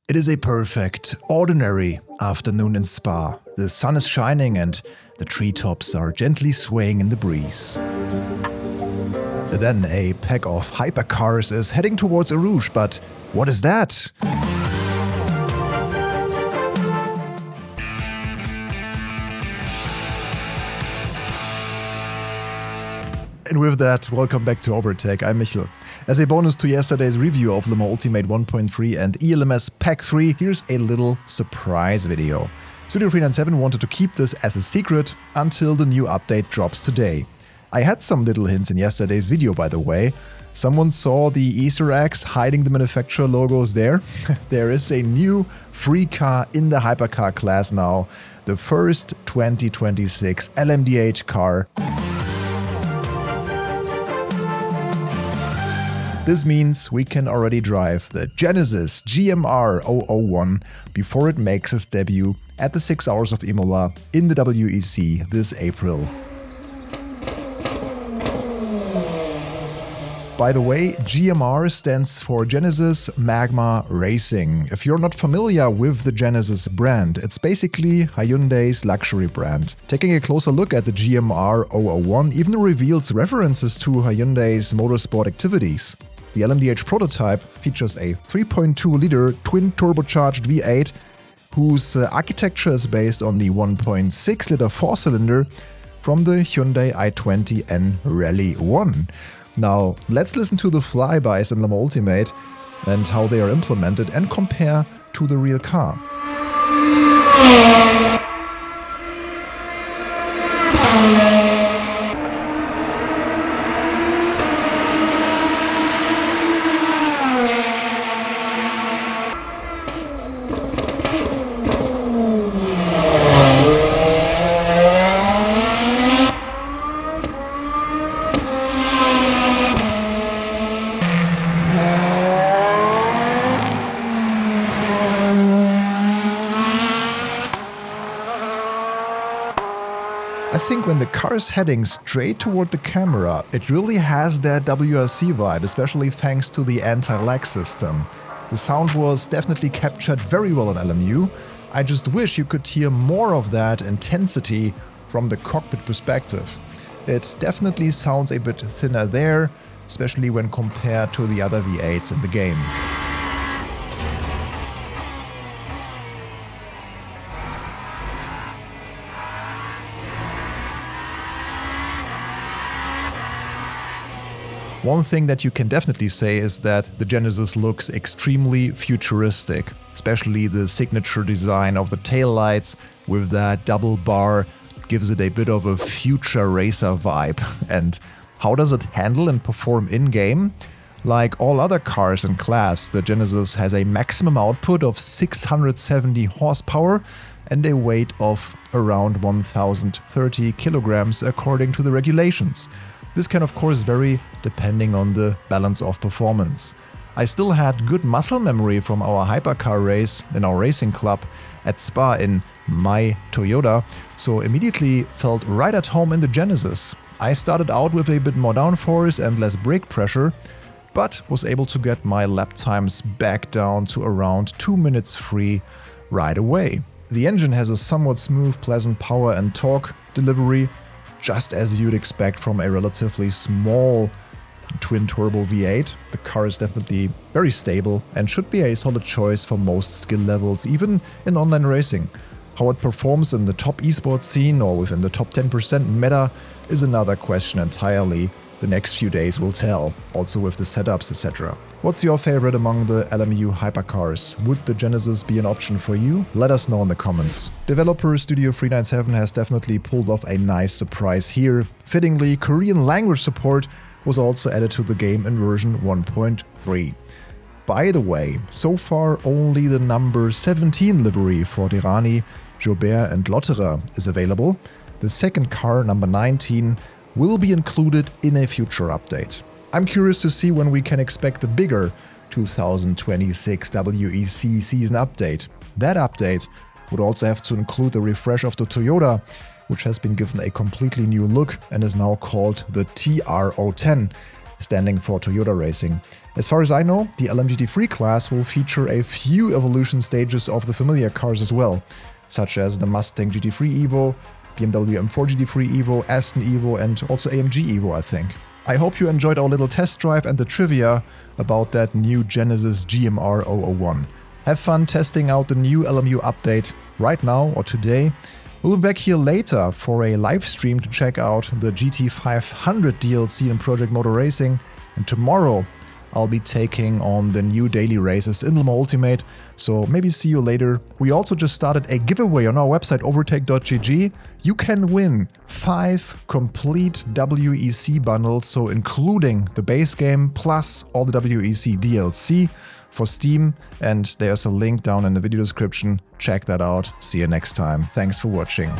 It is a perfect, ordinary afternoon in Spa. The sun is shining and the treetops are gently swaying in the breeze. Then a pack of hypercars is heading towards Eau Rouge, but what is that? And with that, welcome back to Overtake. I'm Michel. As a bonus to yesterday's review of Le Mans Ultimate 1.3 and ELMS Pack 3, here's a little surprise video. Studio 397 wanted to keep this as a secret until the new update drops today. I had some little hints in yesterday's video, by the way. Someone saw the Easter eggs hiding the manufacturer logos there. There is a new free car in the Hypercar class now, the first 2026 LMDh car. This means we can already drive the Genesis GMR-001 before it makes its debut at the 6 Hours of Imola in the WEC this April. By the way, GMR stands for Genesis Magma Racing. If you're not familiar with the Genesis brand, it's basically Hyundai's luxury brand. Taking a closer look at the GMR-001 even reveals references to Hyundai's motorsport activities. The LMDh prototype features a 3.2-liter twin-turbocharged V8, whose architecture is based on the 1.6-liter four-cylinder from the Hyundai i20N Rally 1. Now, let's listen to the flybys in Le Mans Ultimate and how they are implemented and compare to the real car. I think when the car is heading straight toward the camera, it really has that WRC vibe, especially thanks to the anti-lag system. The sound was definitely captured very well on LMU. I just wish you could hear more of that intensity from the cockpit perspective. It definitely sounds a bit thinner there, especially when compared to the other V8s in the game. One thing that you can definitely say is that the Genesis looks extremely futuristic, especially the signature design of the taillights with that double bar gives it a bit of a future racer vibe. And how does it handle and perform in-game? Like all other cars in class, the Genesis has a maximum output of 670 horsepower and a weight of around 1030 kilograms according to the regulations. This can of course vary depending on the balance of performance. I still had good muscle memory from our Hypercar race in our racing club at Spa in my Toyota, so immediately felt right at home in the Genesis. I started out with a bit more downforce and less brake pressure, but was able to get my lap times back down to around 2 minutes free right away. The engine has a somewhat smooth, pleasant power and torque delivery, just as you'd expect from a relatively small twin-turbo V8. The car is definitely very stable and should be a solid choice for most skill levels, even in online racing. How it performs in the top esports scene or within the top 10% meta is another question entirely. The next few days will tell, also with the setups, etc. What's your favorite among the LMU hypercars? Would the Genesis be an option for you? Let us know in the comments. Developer Studio 397 has definitely pulled off a nice surprise here. Fittingly, Korean language support was also added to the game in version 1.3. By the way, so far only the number 17 livery for Derani, Jobert and Lotterer is available. The second car, number 19, will be included in a future update. I'm curious to see when we can expect the bigger 2026 WEC season update. That update would also have to include a refresh of the Toyota, which has been given a completely new look and is now called the TR010. standing for Toyota Racing. As far as I know, the LM GT3 class will feature a few evolution stages of the familiar cars as well, such as the Mustang GT3 Evo, BMW M4 GT3 Evo, Aston Evo, and also AMG Evo, I think. I hope you enjoyed our little test drive and the trivia about that new Genesis GMR-001. Have fun testing out the new LMU update right now or today. We'll be back here later for a live stream to check out the GT500 DLC in Project Motor Racing, and tomorrow I'll be taking on the new daily races in Le Mans Ultimate, so maybe see you later. We also just started a giveaway on our website overtake.gg. You can win 5 complete WEC bundles, so including the base game plus all the WEC DLC for Steam, and there's a link down in the video description. Check that out. See you next time. Thanks for watching.